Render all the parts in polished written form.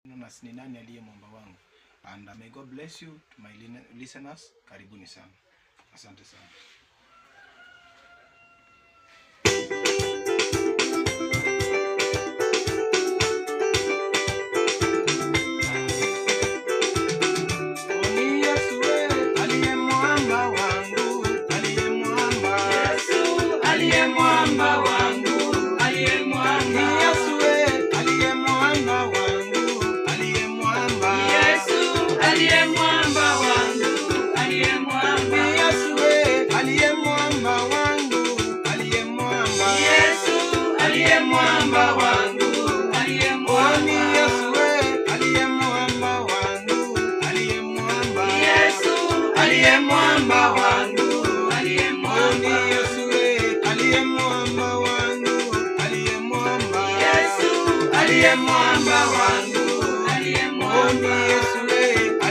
Ni nani aliye mwamba wangu? And may God bless you to my listeners. Karibuni sana. Asante sana. Mwamba wangu, aliye mwamba. Yesu aliye mwamba wangu, aliye mwamba. Yesu aliye mwamba wangu, aliye mwamba. Yesu aliye mwamba wangu, aliye mwamba. Yesu aliye mwamba wangu, aliye mwamba. Yesu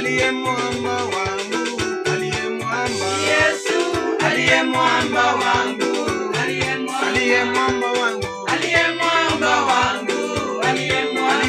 aliye mwamba wangu, aliye mwamba. Yesu aliye mwamba wangu, aliye mwamba. Aliye mwamba wangu. Aliye mwamba wangu, aliye mwamba.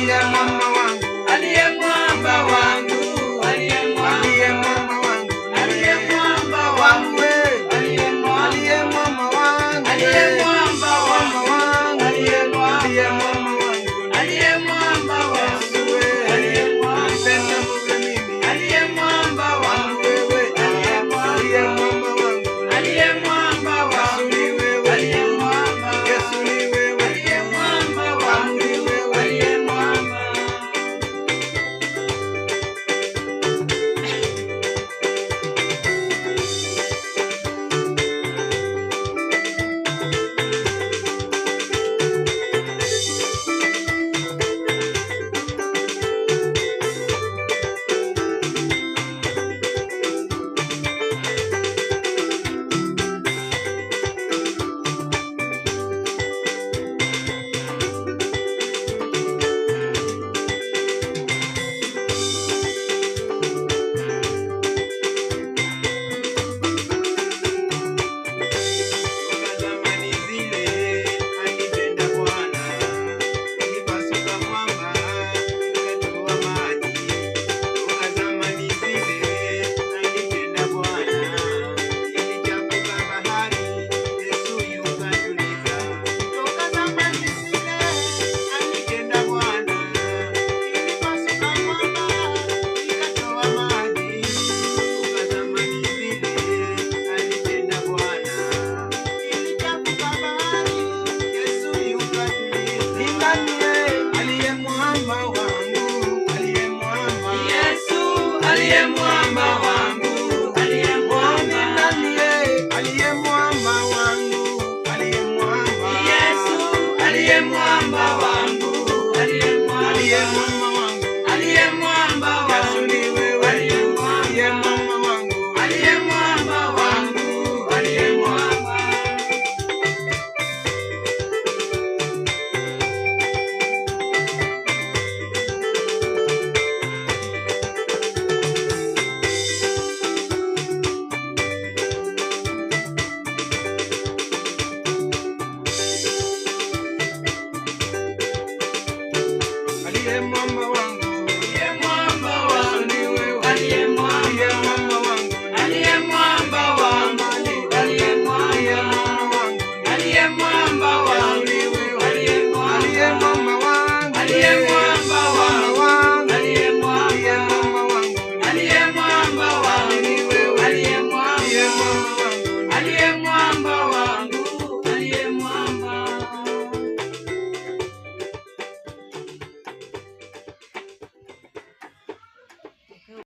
Aliye mwamba wangu, aliye mwamba. Yesu aliye mwamba wangu, aliye mwamba.